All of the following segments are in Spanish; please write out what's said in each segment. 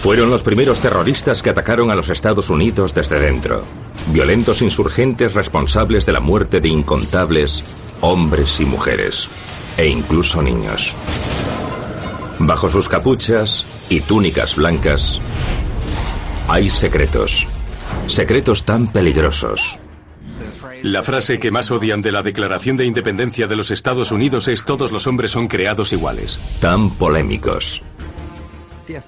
Fueron los primeros terroristas que atacaron a los Estados Unidos desde dentro. Violentos insurgentes responsables de la muerte de incontables hombres y mujeres, e incluso niños. Bajo sus capuchas y túnicas blancas hay secretos. Secretos tan peligrosos. La frase que más odian de la Declaración de Independencia de los Estados Unidos es: todos los hombres son creados iguales. Tan polémicos.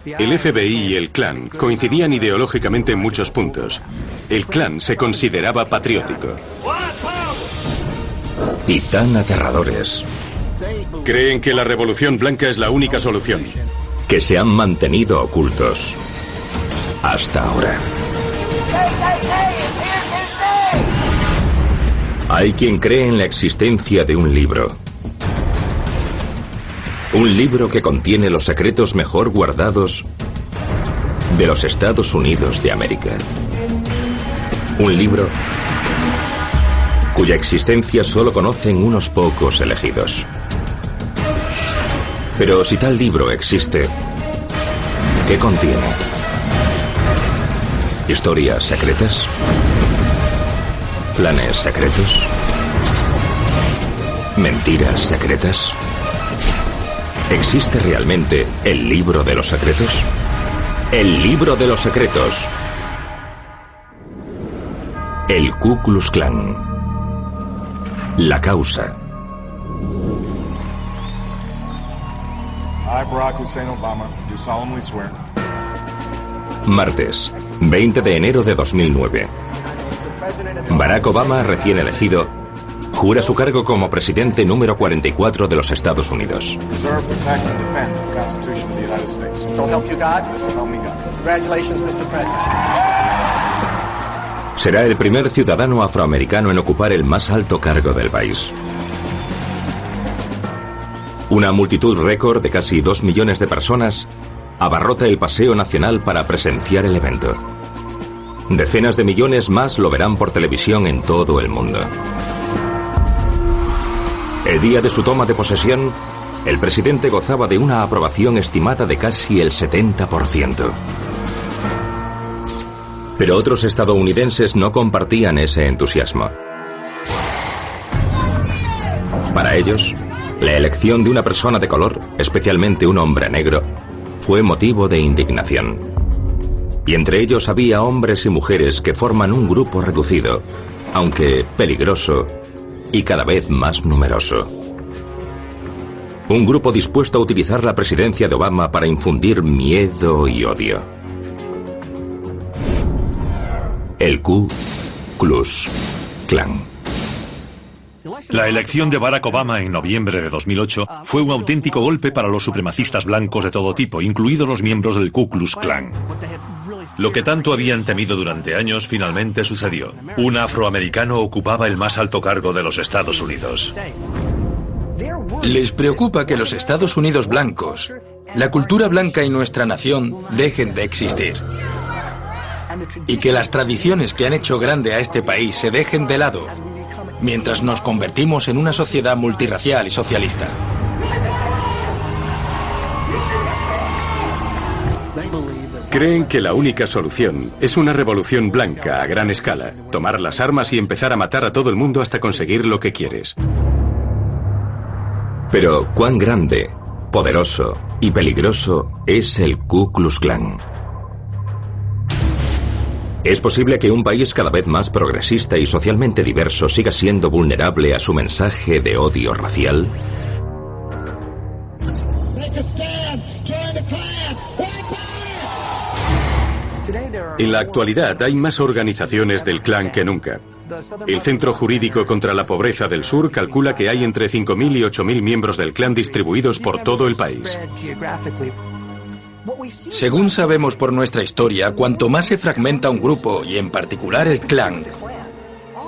El FBI y el Klan coincidían ideológicamente en muchos puntos. El Klan se consideraba patriótico. Y tan aterradores. Creen que la Revolución Blanca es la única solución. Que se han mantenido ocultos hasta ahora. Hay quien cree en la existencia de un libro. Un libro que contiene los secretos mejor guardados de los Estados Unidos de América. Un libro cuya existencia solo conocen unos pocos elegidos. Pero si tal libro existe, ¿qué contiene? ¿Historias secretas? ¿Planes secretos? ¿Mentiras secretas? ¿Existe realmente el libro de los secretos? El libro de los secretos. El Ku Klux Klan. La causa. I, Barack Hussein Obama, do solemnly swear. Martes, 20 de enero de 2009. Barack Obama, recién elegido, jura su cargo como presidente número 44 de los Estados Unidos. Preserve, protect, and defend the Constitution of the United States. So help you God. So help me God. Congratulations, Mr. President. Será el primer ciudadano afroamericano en ocupar el más alto cargo del país. Una multitud récord de casi 2 millones de personas abarrota el Paseo Nacional para presenciar el evento. Decenas de millones más lo verán por televisión en todo el mundo. El día de su toma de posesión, el presidente gozaba de una aprobación estimada de casi el 70%. Pero otros estadounidenses no compartían ese entusiasmo. Para ellos, la elección de una persona de color, especialmente un hombre negro, fue motivo de indignación. Y entre ellos había hombres y mujeres que forman un grupo reducido, aunque peligroso y cada vez más numeroso. Un grupo dispuesto a utilizar la presidencia de Obama para infundir miedo y odio. El Ku Klux Klan. La elección de Barack Obama en noviembre de 2008 fue un auténtico golpe para los supremacistas blancos de todo tipo, incluidos los miembros del Ku Klux Klan. Lo que tanto habían temido durante años finalmente sucedió. Un afroamericano ocupaba el más alto cargo de los Estados Unidos. Les preocupa que los Estados Unidos blancos, la cultura blanca y nuestra nación dejen de existir. Y que las tradiciones que han hecho grande a este país se dejen de lado, mientras nos convertimos en una sociedad multirracial y socialista. Creen que la única solución es una revolución blanca a gran escala, tomar las armas y empezar a matar a todo el mundo hasta conseguir lo que quieres. Pero ¿cuán grande, poderoso y peligroso es el Ku Klux Klan? ¿Es posible que un país cada vez más progresista y socialmente diverso siga siendo vulnerable a su mensaje de odio racial? En la actualidad hay más organizaciones del Klan que nunca. El Centro Jurídico contra la Pobreza del Sur calcula que hay entre 5.000 y 8.000 miembros del Klan distribuidos por todo el país. Según sabemos por nuestra historia, cuanto más se fragmenta un grupo, y en particular el Klan,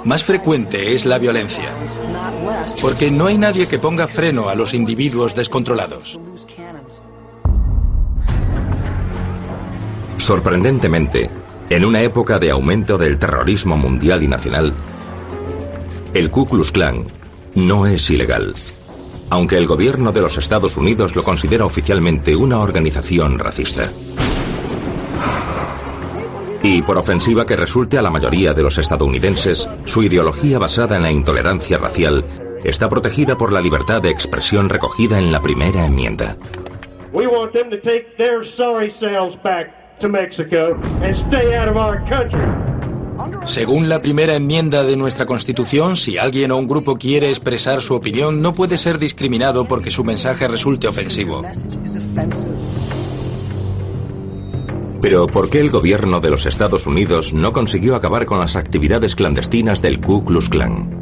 más frecuente es la violencia. Porque no hay nadie que ponga freno a los individuos descontrolados. Sorprendentemente, en una época de aumento del terrorismo mundial y nacional, el Ku Klux Klan no es ilegal, aunque el gobierno de los Estados Unidos lo considera oficialmente una organización racista. Y por ofensiva que resulte a la mayoría de los estadounidenses, su ideología basada en la intolerancia racial está protegida por la libertad de expresión recogida en la primera enmienda. We want them to take their sorry selves back to Mexico and stay out of our country. Según la primera enmienda de nuestra Constitución, si alguien o un grupo quiere expresar su opinión, no puede ser discriminado porque su mensaje resulte ofensivo. Pero ¿por qué el gobierno de los Estados Unidos no consiguió acabar con las actividades clandestinas del Ku Klux Klan?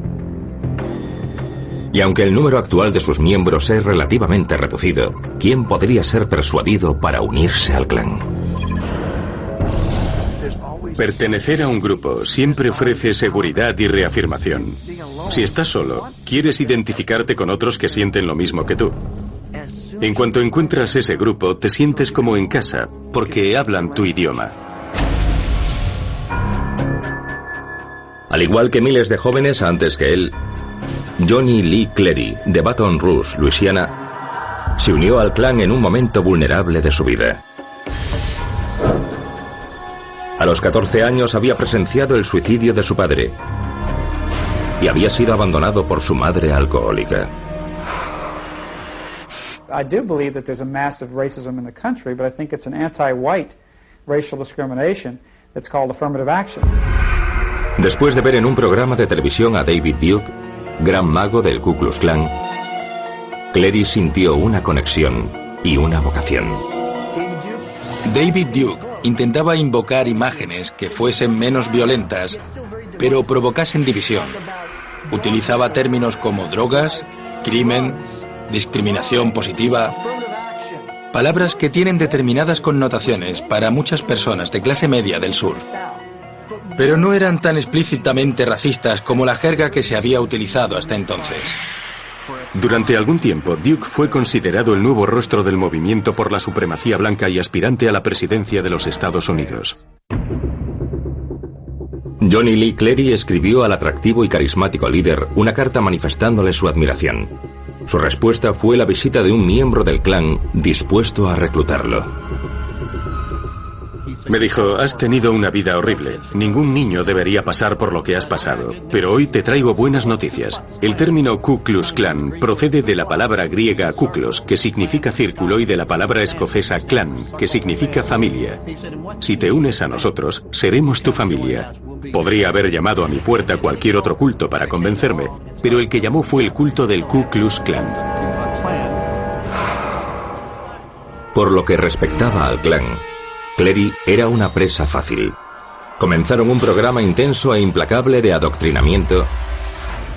Y aunque el número actual de sus miembros es relativamente reducido, ¿quién podría ser persuadido para unirse al Klan? Pertenecer a un grupo siempre ofrece seguridad y reafirmación. Si estás solo, quieres identificarte con otros que sienten lo mismo que tú. En cuanto encuentras ese grupo, te sientes como en casa, porque hablan tu idioma. Al igual que miles de jóvenes antes que él, Johnny Lee Clary, de Baton Rouge, Luisiana, se unió al Klan en un momento vulnerable de su vida. A los 14 años había presenciado el suicidio de su padre y había sido abandonado por su madre alcohólica. I do believe that there's a massive racism in the country, but I think it's an anti-white racial discrimination that's called affirmative action. Después de ver en un programa de televisión a David Duke, gran mago del Ku Klux Klan, Clary sintió una conexión y una vocación. David Duke intentaba invocar imágenes que fuesen menos violentas, pero provocasen división. Utilizaba términos como drogas, crimen, discriminación positiva, palabras que tienen determinadas connotaciones para muchas personas de clase media del sur. Pero no eran tan explícitamente racistas como la jerga que se había utilizado hasta entonces. Durante algún tiempo, Duke fue considerado el nuevo rostro del movimiento por la supremacía blanca y aspirante a la presidencia de los Estados Unidos. Johnny Lee Clary escribió al atractivo y carismático líder una carta manifestándole su admiración. Su respuesta fue la visita de un miembro del Klan dispuesto a reclutarlo. Me dijo, has tenido una vida horrible. Ningún niño debería pasar por lo que has pasado. Pero hoy te traigo buenas noticias. El término Ku Klux Klan procede de la palabra griega kuklos, que significa círculo, y de la palabra escocesa clan, que significa familia. Si te unes a nosotros, seremos tu familia. Podría haber llamado a mi puerta cualquier otro culto para convencerme, pero el que llamó fue el culto del Ku Klux Klan. Por lo que respectaba al Klan, Clary era una presa fácil. Comenzaron un programa intenso e implacable de adoctrinamiento,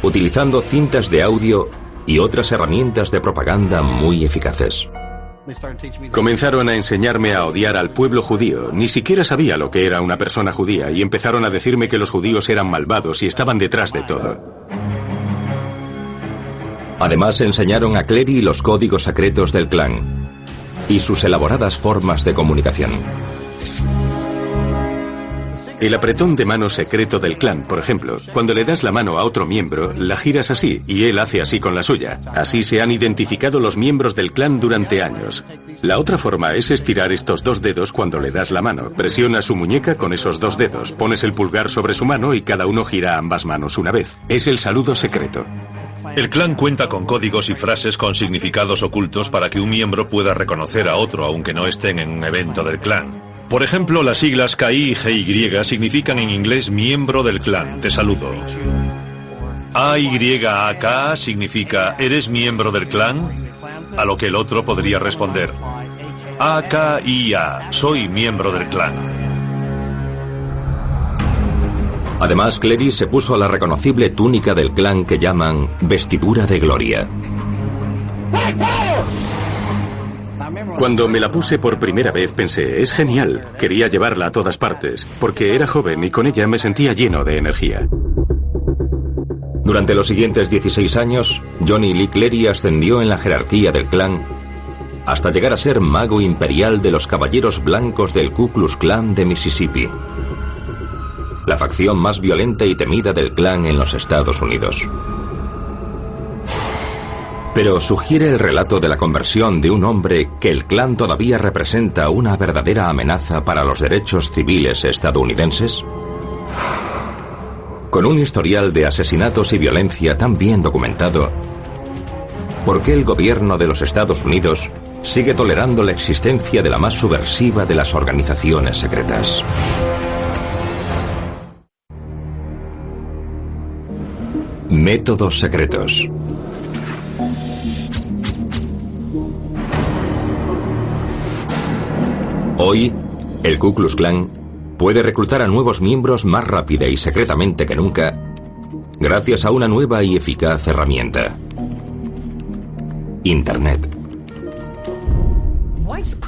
utilizando cintas de audio y otras herramientas de propaganda muy eficaces. Comenzaron a enseñarme a odiar al pueblo judío. Ni siquiera sabía lo que era una persona judía y empezaron a decirme que los judíos eran malvados y estaban detrás de todo. Además, enseñaron a Clary los códigos secretos del Klan y sus elaboradas formas de comunicación. El apretón de mano secreto del Klan, por ejemplo, cuando le das la mano a otro miembro, la giras así y él hace así con la suya. Así se han identificado los miembros del Klan durante años. La otra forma es estirar estos dos dedos cuando le das la mano. Presionas su muñeca con esos dos dedos, pones el pulgar sobre su mano y cada uno gira ambas manos una vez. Es el saludo secreto. El Klan cuenta con códigos y frases con significados ocultos para que un miembro pueda reconocer a otro aunque no estén en un evento del Klan. Por ejemplo, las siglas KI y GY significan en inglés miembro del Klan, te saludo. AYAK significa ¿eres miembro del Klan? A lo que el otro podría responder AKIA, soy miembro del Klan. Además, Clary se puso la reconocible túnica del Klan que llaman vestidura de gloria. Cuando me la puse por primera vez pensé, es genial, quería llevarla a todas partes, porque era joven y con ella me sentía lleno de energía. Durante los siguientes 16 años, Johnny Lee Clary ascendió en la jerarquía del Klan hasta llegar a ser mago imperial de los caballeros blancos del Ku Klux Klan de Mississippi, la facción más violenta y temida del Klan en los Estados Unidos. Pero sugiere el relato de la conversión de un hombre que el clan todavía representa una verdadera amenaza para los derechos civiles estadounidenses. Con un historial de asesinatos y violencia tan bien documentado, ¿por qué el gobierno de los Estados Unidos sigue tolerando la existencia de la más subversiva de las organizaciones secretas? Métodos secretos. Hoy, el Ku Klux Klan puede reclutar a nuevos miembros más rápida y secretamente que nunca, gracias a una nueva y eficaz herramienta: Internet.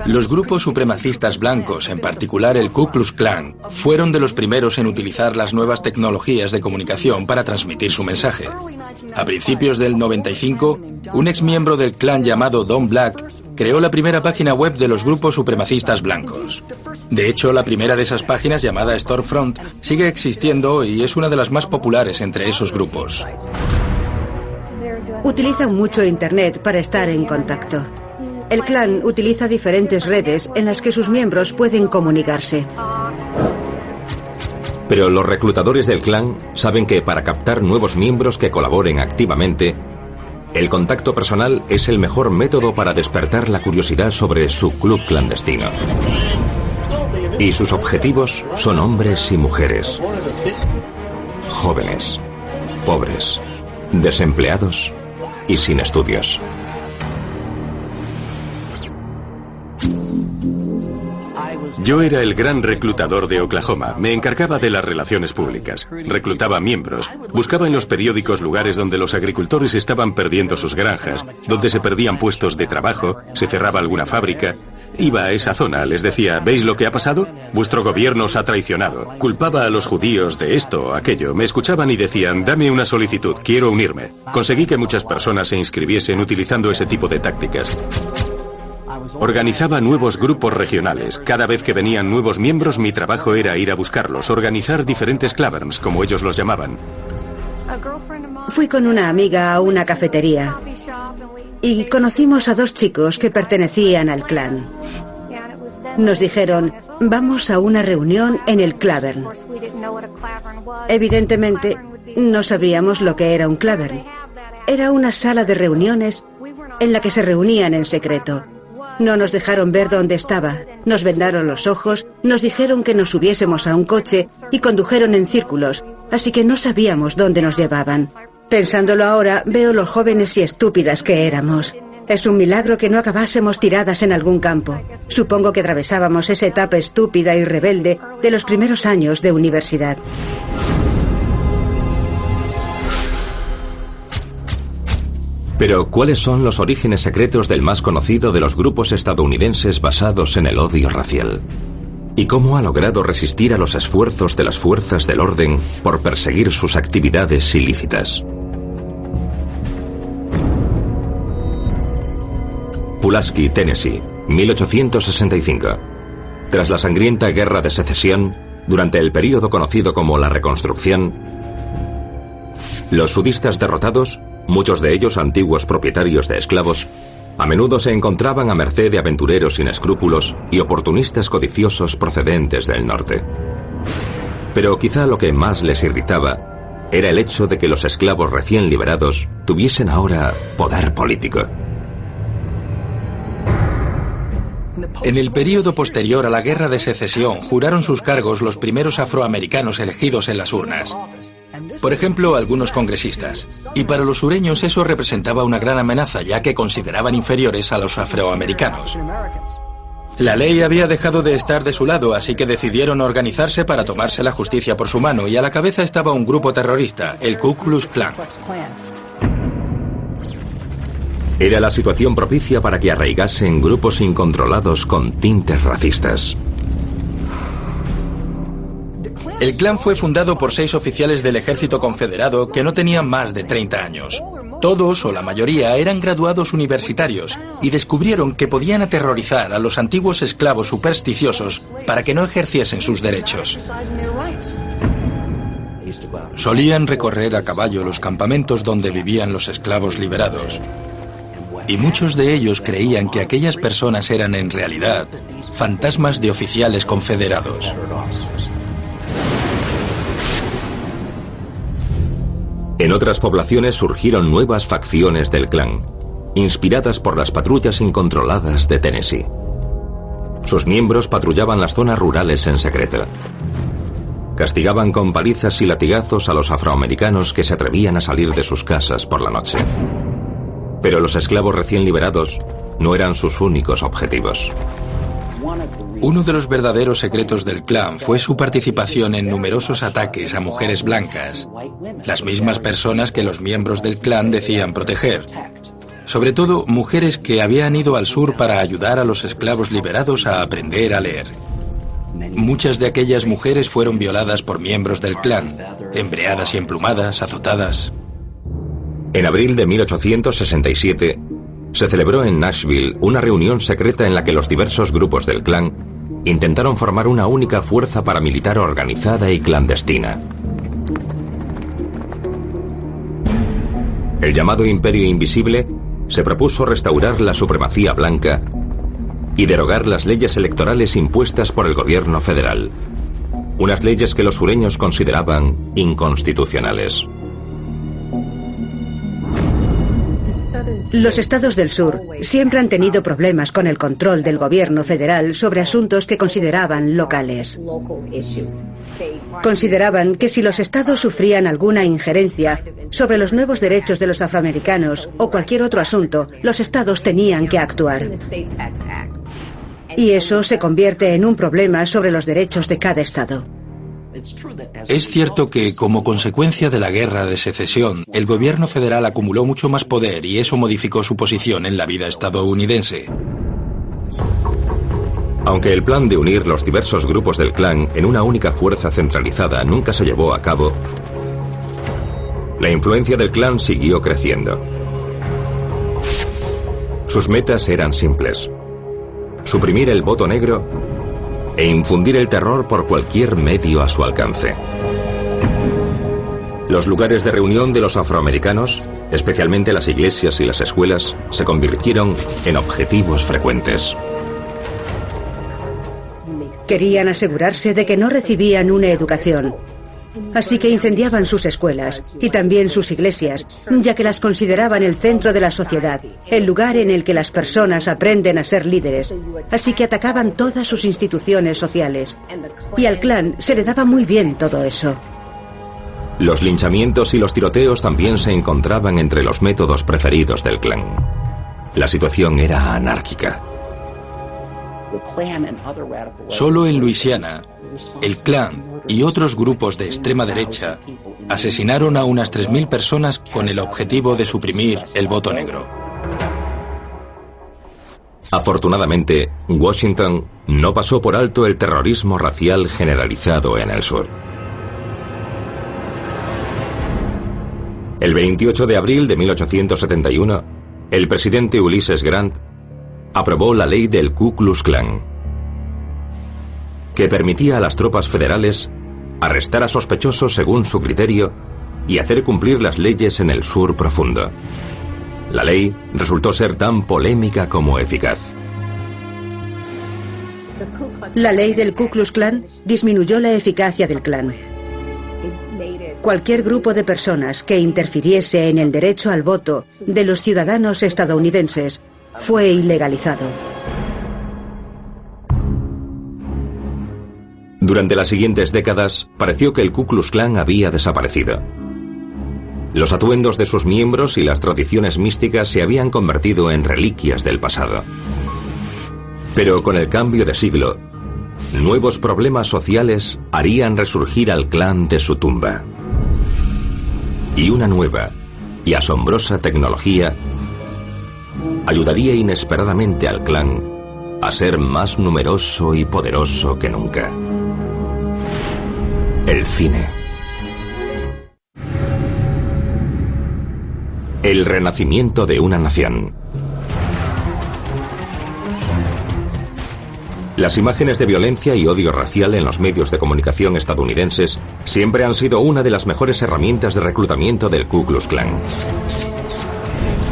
Los grupos supremacistas blancos, en particular el Ku Klux Klan, fueron de los primeros en utilizar las nuevas tecnologías de comunicación para transmitir su mensaje. A principios del 95, un exmiembro del clan llamado Don Black creó la primera página web de los grupos supremacistas blancos. De hecho, la primera de esas páginas, llamada Storefront, sigue existiendo y es una de las más populares entre esos grupos. Utilizan mucho Internet para estar en contacto. El clan utiliza diferentes redes en las que sus miembros pueden comunicarse. Pero los reclutadores del clan saben que para captar nuevos miembros que colaboren activamente, el contacto personal es el mejor método para despertar la curiosidad sobre su club clandestino. Y sus objetivos son hombres y mujeres, jóvenes, pobres, desempleados y sin estudios. Yo era el gran reclutador de Oklahoma. Me encargaba de las relaciones públicas. Reclutaba miembros. Buscaba en los periódicos lugares donde los agricultores estaban perdiendo sus granjas, donde se perdían puestos de trabajo, se cerraba alguna fábrica. Iba a esa zona, les decía: ¿veis lo que ha pasado? Vuestro gobierno os ha traicionado. Culpaba a los judíos de esto o aquello. Me escuchaban y decían: dame una solicitud, quiero unirme. Conseguí que muchas personas se inscribiesen utilizando ese tipo de tácticas. Organizaba nuevos grupos regionales. Cada vez que venían nuevos miembros, mi trabajo era ir a buscarlos, organizar diferentes claverns, como ellos los llamaban. Fui con una amiga a una cafetería y conocimos a dos chicos que pertenecían al clan. Nos dijeron: vamos a una reunión en el clavern. Evidentemente, no sabíamos lo que era un clavern. Era una sala de reuniones en la que se reunían en secreto. No nos dejaron ver dónde estaba, nos vendaron los ojos, nos dijeron que nos subiésemos a un coche y condujeron en círculos, así que no sabíamos dónde nos llevaban. Pensándolo ahora, veo lo jóvenes y estúpidas que éramos. Es un milagro que no acabásemos tiradas en algún campo. Supongo que atravesábamos esa etapa estúpida y rebelde de los primeros años de universidad. Pero, ¿cuáles son los orígenes secretos del más conocido de los grupos estadounidenses basados en el odio racial? ¿Y cómo ha logrado resistir a los esfuerzos de las fuerzas del orden por perseguir sus actividades ilícitas? Pulaski, Tennessee, 1865. Tras la sangrienta Guerra de Secesión, durante el período conocido como la Reconstrucción, los sudistas derrotados, muchos de ellos antiguos propietarios de esclavos, a menudo se encontraban a merced de aventureros sin escrúpulos y oportunistas codiciosos procedentes del norte. Pero quizá lo que más les irritaba era el hecho de que los esclavos recién liberados tuviesen ahora poder político. En el período posterior a la Guerra de Secesión, juraron sus cargos los primeros afroamericanos elegidos en las urnas. Por ejemplo, algunos congresistas. Y para los sureños eso representaba una gran amenaza, ya que consideraban inferiores a los afroamericanos. La ley había dejado de estar de su lado, así que decidieron organizarse para tomarse la justicia por su mano, y a la cabeza estaba un grupo terrorista, el Ku Klux Klan. Era la situación propicia para que arraigasen grupos incontrolados con tintes racistas. El clan fue fundado por 6 oficiales del ejército confederado que no tenían más de 30 años. Todos, o la mayoría, eran graduados universitarios y descubrieron que podían aterrorizar a los antiguos esclavos supersticiosos para que no ejerciesen sus derechos. Solían recorrer a caballo los campamentos donde vivían los esclavos liberados y muchos de ellos creían que aquellas personas eran en realidad fantasmas de oficiales confederados. En otras poblaciones surgieron nuevas facciones del clan, inspiradas por las patrullas incontroladas de Tennessee. Sus miembros patrullaban las zonas rurales en secreto. Castigaban con palizas y latigazos a los afroamericanos que se atrevían a salir de sus casas por la noche. Pero los esclavos recién liberados no eran sus únicos objetivos. Uno de los verdaderos secretos del clan fue su participación en numerosos ataques a mujeres blancas, las mismas personas que los miembros del clan decían proteger. Sobre todo, mujeres que habían ido al sur para ayudar a los esclavos liberados a aprender a leer. Muchas de aquellas mujeres fueron violadas por miembros del clan, embreadas y emplumadas, azotadas. En abril de 1867, se celebró en Nashville una reunión secreta en la que los diversos grupos del clan intentaron formar una única fuerza paramilitar organizada y clandestina. El llamado Imperio Invisible se propuso restaurar la supremacía blanca y derogar las leyes electorales impuestas por el gobierno federal, unas leyes que los sureños consideraban inconstitucionales. Los estados del sur siempre han tenido problemas con el control del gobierno federal sobre asuntos que consideraban locales. Consideraban que si los estados sufrían alguna injerencia sobre los nuevos derechos de los afroamericanos o cualquier otro asunto, los estados tenían que actuar. Y eso se convierte en un problema sobre los derechos de cada estado. Es cierto que, como consecuencia de la guerra de secesión, el gobierno federal acumuló mucho más poder y eso modificó su posición en la vida estadounidense. Aunque el plan de unir los diversos grupos del clan en una única fuerza centralizada nunca se llevó a cabo, la influencia del clan siguió creciendo. Sus metas eran simples: suprimir el voto negro e infundir el terror por cualquier medio a su alcance. Los lugares de reunión de los afroamericanos, especialmente las iglesias y las escuelas, se convirtieron en objetivos frecuentes. Querían asegurarse de que no recibían una educación, así que incendiaban sus escuelas y también sus iglesias, ya que las consideraban el centro de la sociedad, el lugar en el que las personas aprenden a ser líderes, así que atacaban todas sus instituciones sociales. Y al clan se le daba muy bien todo eso. Los linchamientos y los tiroteos también se encontraban entre los métodos preferidos del clan. La situación era anárquica. Solo en Luisiana, el clan y otros grupos de extrema derecha asesinaron a unas 3.000 personas con el objetivo de suprimir el voto negro. Afortunadamente, Washington no pasó por alto el terrorismo racial generalizado en el sur. El 28 de abril de 1871, el presidente Ulysses Grant aprobó la ley del Ku Klux Klan, que permitía a las tropas federales arrestar a sospechosos según su criterio y hacer cumplir las leyes en el sur profundo. La ley resultó ser tan polémica como eficaz. La ley del Ku Klux Klan disminuyó la eficacia del clan. Cualquier grupo de personas que interfiriese en el derecho al voto de los ciudadanos estadounidenses fue ilegalizado. Durante las siguientes décadas, pareció que el Ku Klux Klan había desaparecido. Los atuendos de sus miembros y las tradiciones místicas se habían convertido en reliquias del pasado. Pero con el cambio de siglo, nuevos problemas sociales harían resurgir al clan de su tumba. Y una nueva y asombrosa tecnología ayudaría inesperadamente al clan a ser más numeroso y poderoso que nunca. El cine. El renacimiento de una nación. Las imágenes de violencia y odio racial en los medios de comunicación estadounidenses siempre han sido una de las mejores herramientas de reclutamiento del Ku Klux Klan.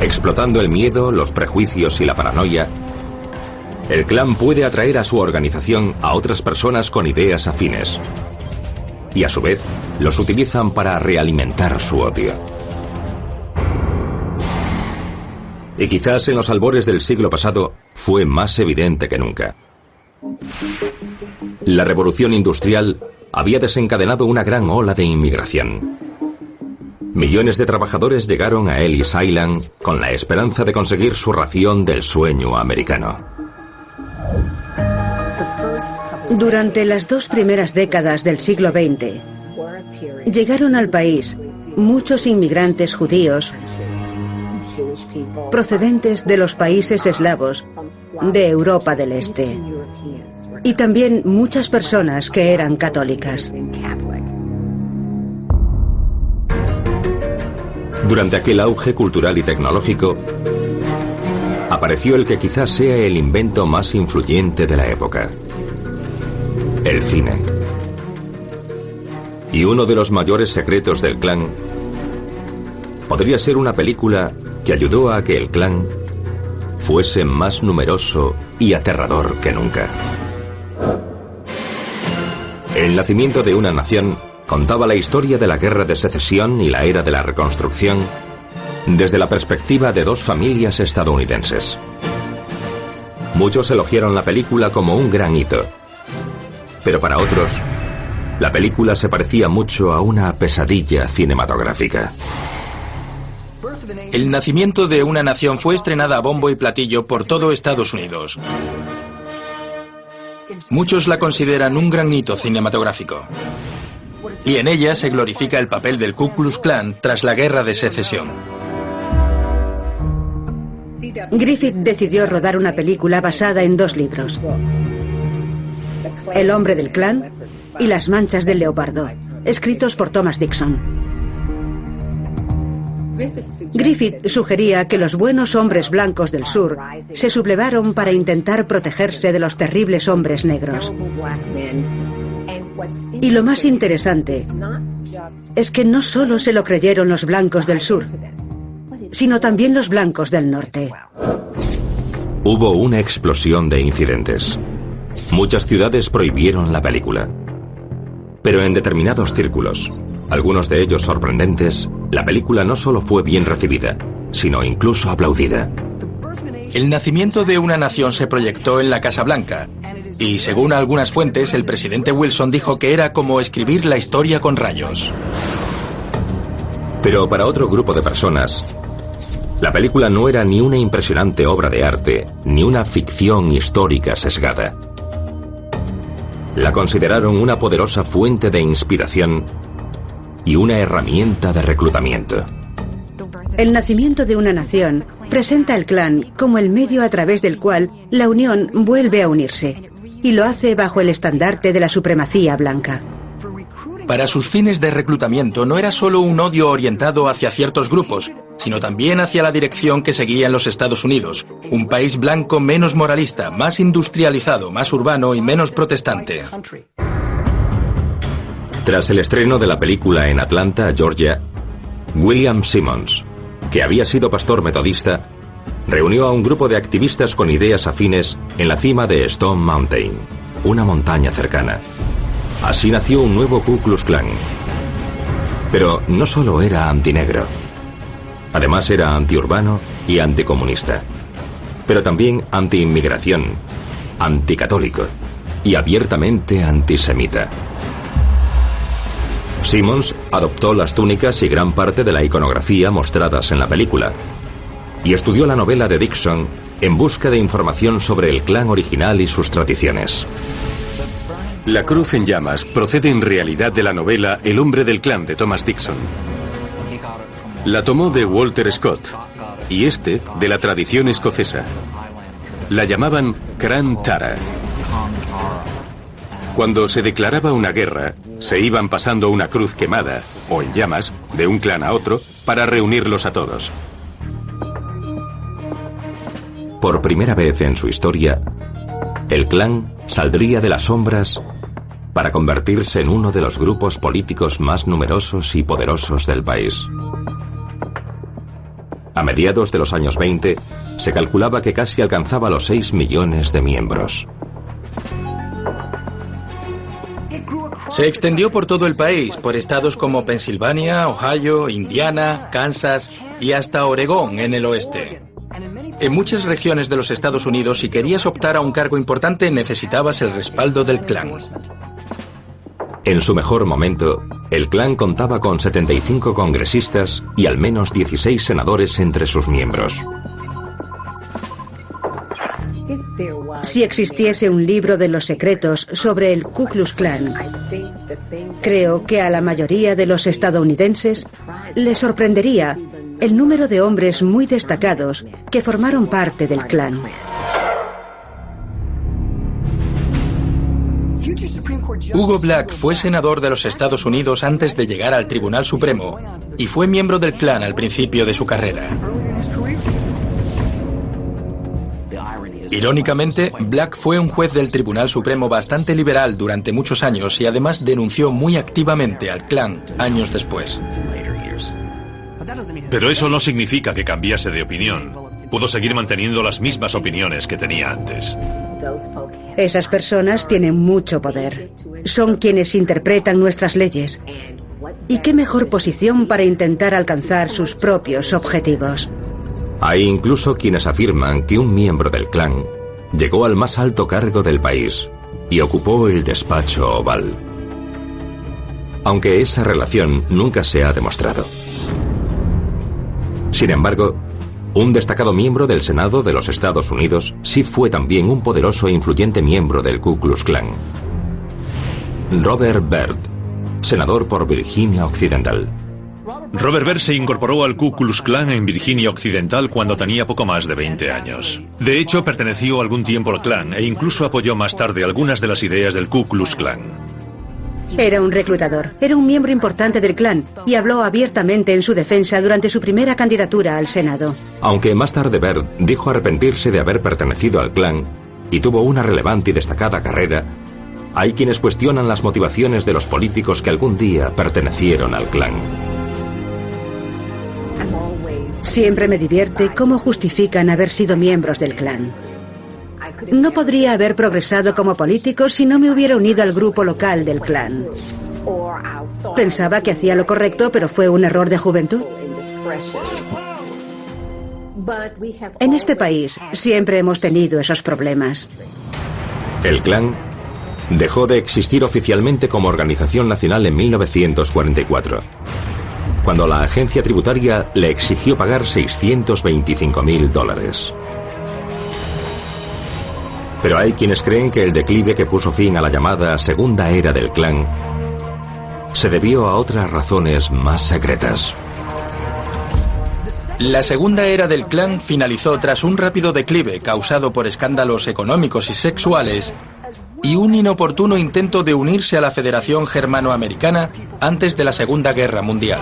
Explotando el miedo, los prejuicios y la paranoia, el clan puede atraer a su organización a otras personas con ideas afines. Y a su vez, los utilizan para realimentar su odio. Y quizás en los albores del siglo pasado fue más evidente que nunca. La revolución industrial había desencadenado una gran ola de inmigración. Millones de trabajadores llegaron a Ellis Island con la esperanza de conseguir su ración del sueño americano. Durante las 2 primeras décadas del siglo XX, llegaron al país muchos inmigrantes judíos procedentes de los países eslavos de Europa del Este y también muchas personas que eran católicas. Durante aquel auge cultural y tecnológico, apareció el que quizás sea el invento más influyente de la época: el cine. Y uno de los mayores secretos del clan podría ser una película que ayudó a que el clan fuese más numeroso y aterrador que nunca. El nacimiento de una nación contaba la historia de la Guerra de Secesión y la Era de la Reconstrucción desde la perspectiva de 2 familias estadounidenses. Muchos elogiaron la película como un gran hito, pero para otros, la película se parecía mucho a una pesadilla cinematográfica. El nacimiento de una nación fue estrenada a bombo y platillo por todo Estados Unidos. Muchos la consideran un gran hito cinematográfico. Y en ella se glorifica el papel del Ku Klux Klan tras la Guerra de Secesión. Griffith decidió rodar una película basada en 2 libros: El hombre del clan y Las manchas del leopardo, escritos por Thomas Dixon. Griffith sugería que los buenos hombres blancos del sur se sublevaron para intentar protegerse de los terribles hombres negros. Y lo más interesante es que no solo se lo creyeron los blancos del sur, sino también los blancos del norte. Hubo una explosión de incidentes. Muchas ciudades prohibieron la película. Pero en determinados círculos, algunos de ellos sorprendentes, la película no solo fue bien recibida, sino incluso aplaudida. El nacimiento de una nación se proyectó en la Casa Blanca, y según algunas fuentes, el presidente Wilson dijo que era como escribir la historia con rayos. Pero para otro grupo de personas, la película no era ni una impresionante obra de arte, ni una ficción histórica sesgada. La consideraron una poderosa fuente de inspiración y una herramienta de reclutamiento. El nacimiento de una nación presenta al clan como el medio a través del cual la unión vuelve a unirse, y lo hace bajo el estandarte de la supremacía blanca. Para sus fines de reclutamiento no era solo un odio orientado hacia ciertos grupos, sino también hacia la dirección que seguían los Estados Unidos, un país blanco menos moralista, más industrializado, más urbano y menos protestante. Tras el estreno de la película en Atlanta, Georgia, William Simmons, que había sido pastor metodista, reunió a un grupo de activistas con ideas afines en la cima de Stone Mountain, una montaña cercana. Así nació un nuevo Ku Klux Klan. Pero no solo era antinegro. Además era antiurbano y anticomunista. Pero también antiinmigración, anticatólico y abiertamente antisemita. Simmons adoptó las túnicas y gran parte de la iconografía mostradas en la película y estudió la novela de Dixon en busca de información sobre el clan original y sus tradiciones. La cruz en llamas procede en realidad de la novela El hombre del clan de Thomas Dixon. La tomó de Walter Scott y de la tradición escocesa. La llamaban Cran Tara. Cuando se declaraba una guerra, se iban pasando una cruz quemada o en llamas de un clan a otro para reunirlos a todos. Por primera vez en su historia, el clan saldría de las sombras para convertirse en uno de los grupos políticos más numerosos y poderosos del país. A mediados de los años 20, se calculaba que casi alcanzaba los 6 millones de miembros. Se extendió por todo el país, por estados como Pensilvania, Ohio, Indiana, Kansas y hasta Oregón en el oeste. En muchas regiones de los Estados Unidos, si querías optar a un cargo importante, necesitabas el respaldo del Klan. En su mejor momento, el Klan contaba con 75 congresistas y al menos 16 senadores entre sus miembros. Si existiese un libro de los secretos sobre el Ku Klux Klan, creo que a la mayoría de los estadounidenses les sorprendería el número de hombres muy destacados que formaron parte del Klan. Hugo Black fue senador de los Estados Unidos antes de llegar al Tribunal Supremo y fue miembro del Klan al principio de su carrera. Irónicamente, Black fue un juez del Tribunal Supremo bastante liberal durante muchos años y además denunció muy activamente al Klan años después. Pero eso no significa que cambiase de opinión. Pudo seguir manteniendo las mismas opiniones que tenía antes. Esas personas tienen mucho poder. Son quienes interpretan nuestras leyes. ¿Y qué mejor posición para intentar alcanzar sus propios objetivos? Hay incluso quienes afirman que un miembro del Klan llegó al más alto cargo del país y ocupó el despacho oval. Aunque esa relación nunca se ha demostrado. Sin embargo, un destacado miembro del Senado de los Estados Unidos sí fue también un poderoso e influyente miembro del Ku Klux Klan. Robert Byrd, senador por Virginia Occidental. Robert Byrd se incorporó al Ku Klux Klan en Virginia Occidental cuando tenía poco más de 20 años. De hecho, perteneció algún tiempo al Klan e incluso apoyó más tarde algunas de las ideas del Ku Klux Klan. Era un reclutador, era un miembro importante del Klan y habló abiertamente en su defensa durante su primera candidatura al Senado. Aunque más tarde Byrd dijo arrepentirse de haber pertenecido al Klan y tuvo una relevante y destacada carrera, hay quienes cuestionan las motivaciones de los políticos que algún día pertenecieron al Klan. Siempre me divierte cómo justifican haber sido miembros del Klan. No podría haber progresado como político si no me hubiera unido al grupo local del Klan. Pensaba que hacía lo correcto, pero fue un error de juventud. En este país siempre hemos tenido esos problemas. El Klan dejó de existir oficialmente como organización nacional en 1944. Cuando la agencia tributaria le exigió pagar $625,000. Pero hay quienes creen que el declive que puso fin a la llamada Segunda Era del Klan se debió a otras razones más secretas. La Segunda Era del Klan finalizó tras un rápido declive causado por escándalos económicos y sexuales y un inoportuno intento de unirse a la Federación Germanoamericana antes de la Segunda Guerra Mundial.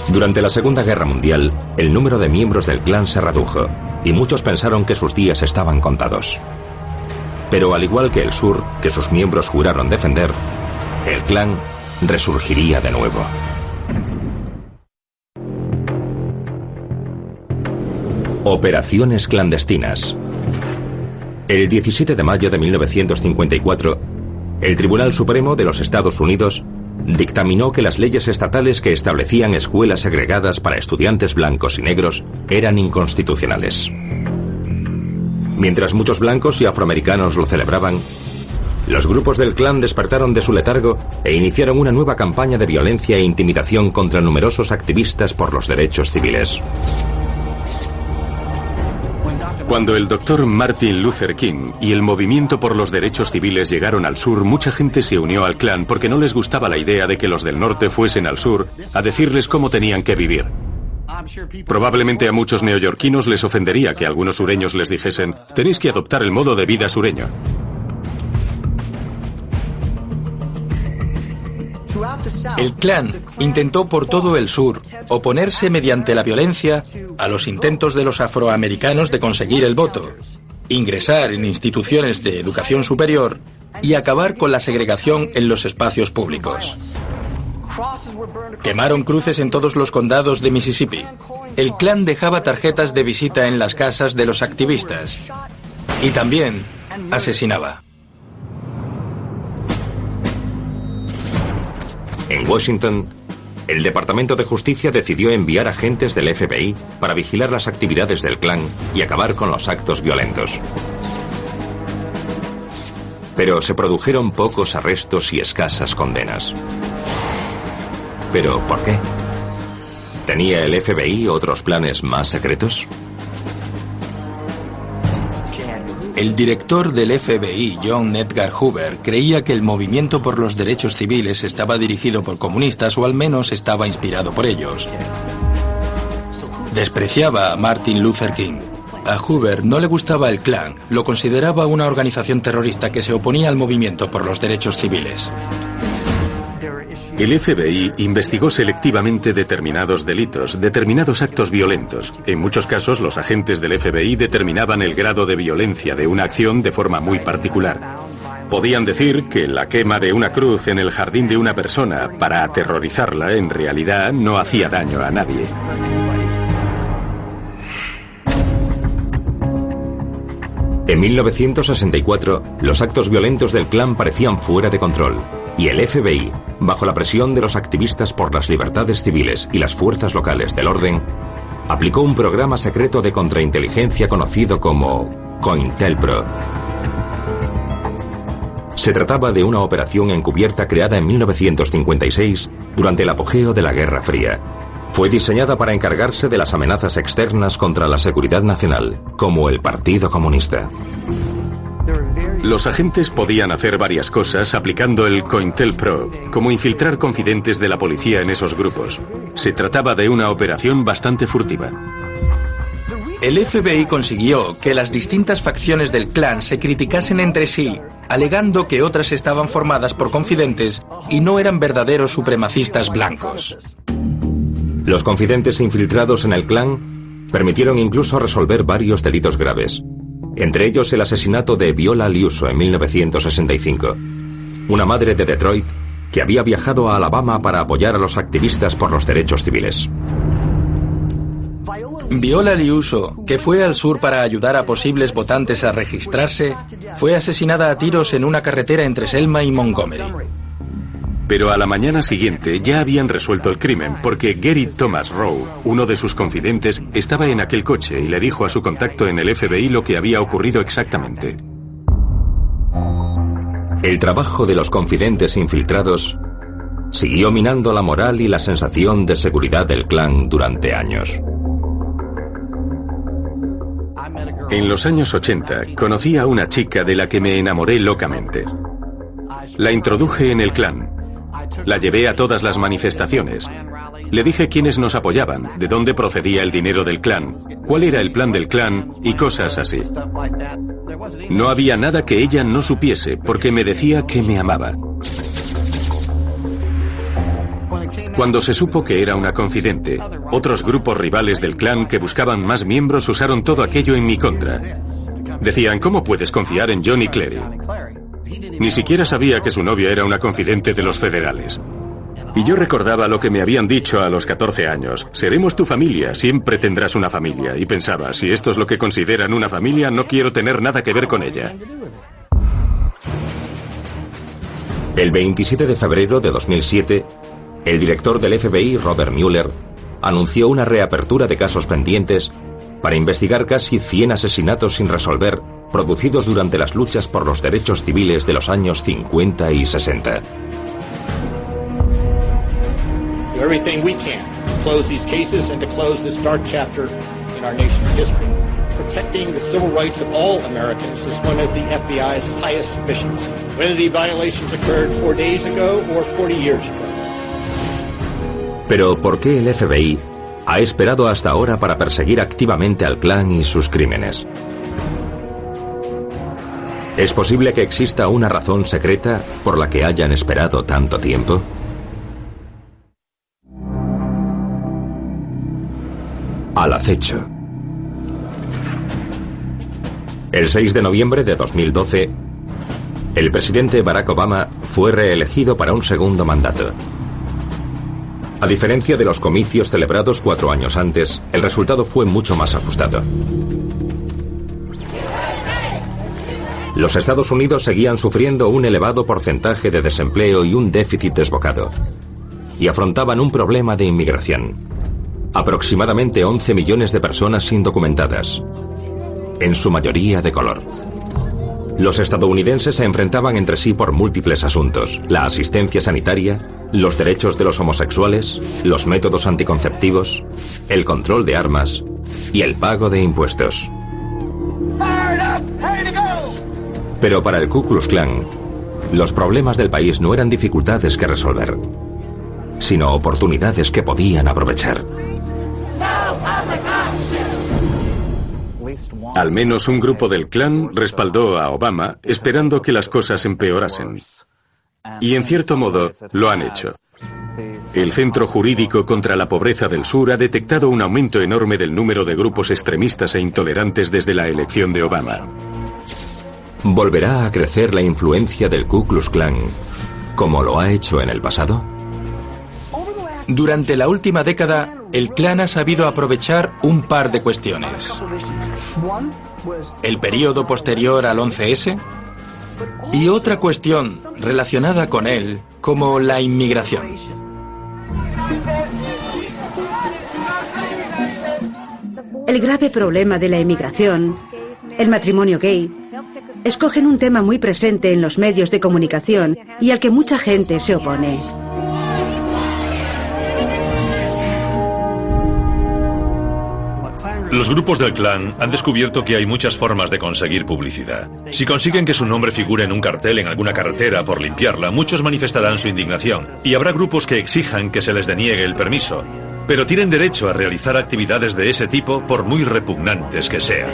Durante la Segunda Guerra Mundial, el número de miembros del Klan se redujo y muchos pensaron que sus días estaban contados. Pero al igual que el Sur, que sus miembros juraron defender, el Klan resurgiría de nuevo. Operaciones clandestinas. El 17 de mayo de 1954, el Tribunal Supremo de los Estados Unidos dictaminó que las leyes estatales que establecían escuelas segregadas para estudiantes blancos y negros eran inconstitucionales. Mientras muchos blancos y afroamericanos lo celebraban, los grupos del Klan despertaron de su letargo e iniciaron una nueva campaña de violencia e intimidación contra numerosos activistas por los derechos civiles. Cuando el Dr. Martin Luther King y el movimiento por los derechos civiles llegaron al sur, mucha gente se unió al Klan porque no les gustaba la idea de que los del norte fuesen al sur a decirles cómo tenían que vivir. Probablemente a muchos neoyorquinos les ofendería que algunos sureños les dijesen: tenéis que adoptar el modo de vida sureño. El Klan intentó por todo el sur oponerse mediante la violencia a los intentos de los afroamericanos de conseguir el voto, ingresar en instituciones de educación superior y acabar con la segregación en los espacios públicos. Quemaron cruces en todos los condados de Mississippi. El Klan dejaba tarjetas de visita en las casas de los activistas. Y también asesinaba. En Washington, el Departamento de Justicia decidió enviar agentes del FBI para vigilar las actividades del Klan y acabar con los actos violentos. Pero se produjeron pocos arrestos y escasas condenas. ¿Pero por qué? ¿Tenía el FBI otros planes más secretos? El director del FBI, John Edgar Hoover, creía que el movimiento por los derechos civiles estaba dirigido por comunistas o al menos estaba inspirado por ellos. Despreciaba a Martin Luther King. A Hoover no le gustaba el Klan, lo consideraba una organización terrorista que se oponía al movimiento por los derechos civiles. El FBI investigó selectivamente determinados delitos, determinados actos violentos. En muchos casos, los agentes del FBI determinaban el grado de violencia de una acción de forma muy particular. Podían decir que la quema de una cruz en el jardín de una persona para aterrorizarla en realidad no hacía daño a nadie. En 1964, los actos violentos del Klan parecían fuera de control, y el FBI, bajo la presión de los activistas por las libertades civiles y las fuerzas locales del orden, aplicó un programa secreto de contrainteligencia conocido como COINTELPRO. Se trataba de una operación encubierta creada en 1956 durante el apogeo de la Guerra Fría. Fue diseñada para encargarse de las amenazas externas contra la seguridad nacional, como el Partido Comunista. Los agentes podían hacer varias cosas aplicando el COINTELPRO, como infiltrar confidentes de la policía en esos grupos. Se trataba de una operación bastante furtiva. El FBI consiguió que las distintas facciones del Klan se criticasen entre sí, alegando que otras estaban formadas por confidentes y no eran verdaderos supremacistas blancos. Los confidentes infiltrados en el Klan permitieron incluso resolver varios delitos graves, entre ellos el asesinato de Viola Liuzzo en 1965, una madre de Detroit que había viajado a Alabama para apoyar a los activistas por los derechos civiles. Viola Liuzzo, que fue al sur para ayudar a posibles votantes a registrarse, fue asesinada a tiros en una carretera entre Selma y Montgomery. Pero a la mañana siguiente ya habían resuelto el crimen porque Gary Thomas Rowe, uno de sus confidentes, estaba en aquel coche y le dijo a su contacto en el FBI lo que había ocurrido exactamente. El trabajo de los confidentes infiltrados siguió minando la moral y la sensación de seguridad del Klan durante años. En los años 80 conocí a una chica de la que me enamoré locamente. La introduje en el Klan. La llevé a todas las manifestaciones. Le dije quiénes nos apoyaban, de dónde procedía el dinero del Klan, cuál era el plan del Klan y cosas así. No había nada que ella no supiese porque me decía que me amaba. Cuando se supo que era una confidente, otros grupos rivales del Klan que buscaban más miembros usaron todo aquello en mi contra. Decían, ¿cómo puedes confiar en Johnny Clary? Ni siquiera sabía que su novia era una confidente de los federales. Y yo recordaba lo que me habían dicho a los 14 años. Seremos tu familia, siempre tendrás una familia. Y pensaba, si esto es lo que consideran una familia, no quiero tener nada que ver con ella. El 27 de febrero de 2007, el director del FBI, Robert Mueller, anunció una reapertura de casos pendientes para investigar casi 100 asesinatos sin resolver producidos durante las luchas por los derechos civiles de los años 50 y 60. Do everything we can to close these cases and to close this dark chapter in our nation's history. Protecting the civil rights of all Americans is one of the FBI's highest missions, whether the violations occurred 4 days ago or 40 years ago. Pero ¿por qué el FBI ha esperado hasta ahora para perseguir activamente al Klan y sus crímenes? ¿Es posible que exista una razón secreta por la que hayan esperado tanto tiempo? Al acecho. El 6 de noviembre de 2012, el presidente Barack Obama fue reelegido para un segundo mandato. A diferencia de los comicios celebrados 4 años antes, el resultado fue mucho más ajustado. Los Estados Unidos seguían sufriendo un elevado porcentaje de desempleo y un déficit desbocado. Y afrontaban un problema de inmigración. Aproximadamente 11 millones de personas indocumentadas, en su mayoría de color. Los estadounidenses se enfrentaban entre sí por múltiples asuntos: la asistencia sanitaria, los derechos de los homosexuales, los métodos anticonceptivos, el control de armas y el pago de impuestos. Pero para el Ku Klux Klan, los problemas del país no eran dificultades que resolver, sino oportunidades que podían aprovechar. Al menos un grupo del Klan respaldó a Obama esperando que las cosas empeorasen. Y en cierto modo lo han hecho. El Centro Jurídico contra la Pobreza del Sur ha detectado un aumento enorme del número de grupos extremistas e intolerantes desde la elección de Obama. ¿Volverá a crecer la influencia del Ku Klux Klan como lo ha hecho en el pasado? Durante la última década, el Klan ha sabido aprovechar un par de cuestiones. El período posterior al 11S y otra cuestión relacionada con él, como la inmigración. El grave problema de la inmigración, el matrimonio gay, escogen un tema muy presente en los medios de comunicación y al que mucha gente se opone. Los grupos del Klan han descubierto que hay muchas formas de conseguir publicidad. Si consiguen que su nombre figure en un cartel en alguna carretera por limpiarla, muchos manifestarán su indignación. Y habrá grupos que exijan que se les deniegue el permiso. Pero tienen derecho a realizar actividades de ese tipo por muy repugnantes que sean.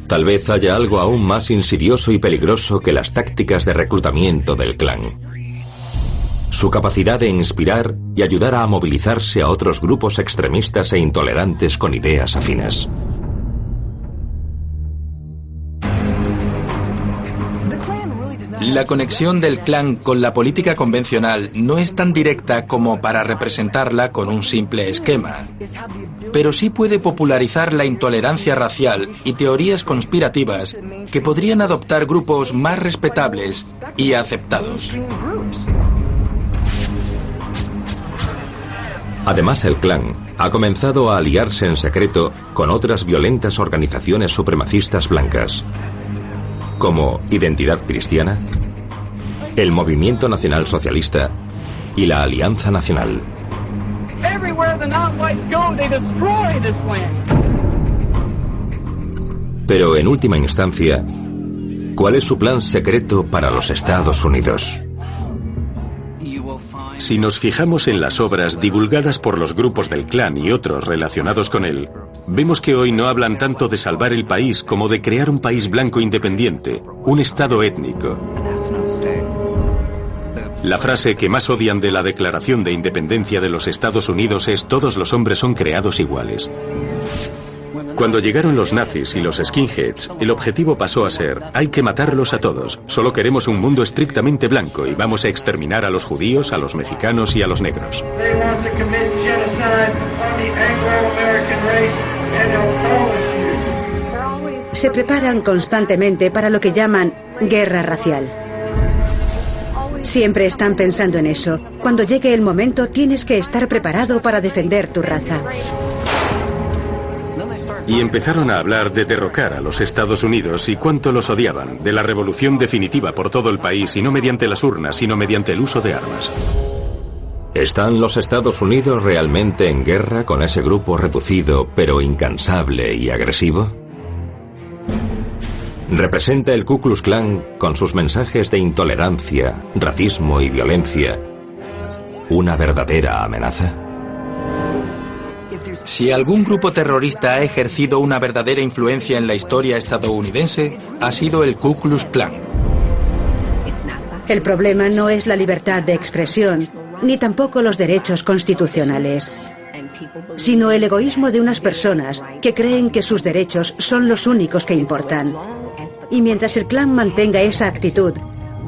Tal vez haya algo aún más insidioso y peligroso que las tácticas de reclutamiento del Klan. Su capacidad de inspirar y ayudar a movilizarse a otros grupos extremistas e intolerantes con ideas afines. La conexión del Klan con la política convencional no es tan directa como para representarla con un simple esquema, pero sí puede popularizar la intolerancia racial y teorías conspirativas que podrían adoptar grupos más respetables y aceptados. Además, el Klan ha comenzado a aliarse en secreto con otras violentas organizaciones supremacistas blancas, como Identidad Cristiana, el Movimiento Nacional Socialista y la Alianza Nacional. Pero en última instancia, ¿cuál es su plan secreto para los Estados Unidos? Si nos fijamos en las obras divulgadas por los grupos del Klan y otros relacionados con él, vemos que hoy no hablan tanto de salvar el país como de crear un país blanco independiente, un estado étnico. La frase que más odian de la Declaración de Independencia de los Estados Unidos es: todos los hombres son creados iguales. Cuando llegaron los nazis y los skinheads, el objetivo pasó a ser: hay que matarlos a todos, solo queremos un mundo estrictamente blanco y vamos a exterminar a los judíos, a los mexicanos y a los negros. Se preparan constantemente para lo que llaman guerra racial. Siempre están pensando en eso. Cuando llegue el momento, tienes que estar preparado para defender tu raza. Y empezaron a hablar de derrocar a los Estados Unidos y cuánto los odiaban, de la revolución definitiva por todo el país y no mediante las urnas, sino mediante el uso de armas. ¿Están los Estados Unidos realmente en guerra con ese grupo reducido pero incansable y agresivo? ¿Representa el Ku Klux Klan, con sus mensajes de intolerancia, racismo y violencia, una verdadera amenaza? Si algún grupo terrorista ha ejercido una verdadera influencia en la historia estadounidense, ha sido el Ku Klux Klan. El problema no es la libertad de expresión, ni tampoco los derechos constitucionales, sino el egoísmo de unas personas que creen que sus derechos son los únicos que importan. Y mientras el Klan mantenga esa actitud,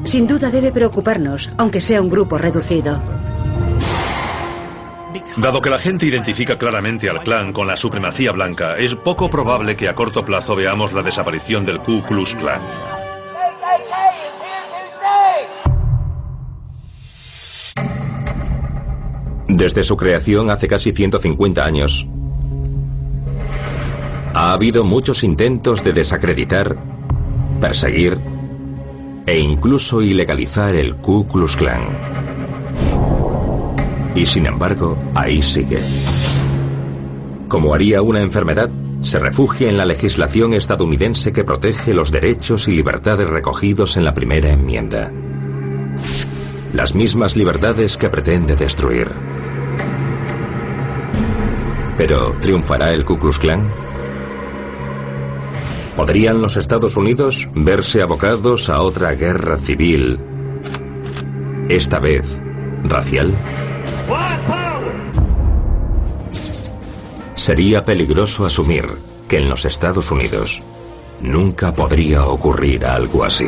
Sin duda debe preocuparnos, aunque sea un grupo reducido. Dado que la gente identifica claramente al Klan con la supremacía blanca, es poco probable que a corto plazo veamos la desaparición del Ku Klux Klan. Desde su creación hace casi 150 años, ha habido muchos intentos de desacreditar, perseguir e incluso ilegalizar el Ku Klux Klan. Y sin embargo, ahí sigue. Como haría una enfermedad, se refugia en la legislación estadounidense que protege los derechos y libertades recogidos en la primera enmienda. Las mismas libertades que pretende destruir. Pero, ¿triunfará el Ku Klux Klan? ¿Podrían los Estados Unidos verse abocados a otra guerra civil, esta vez racial? Sería peligroso asumir que en los Estados Unidos nunca podría ocurrir algo así.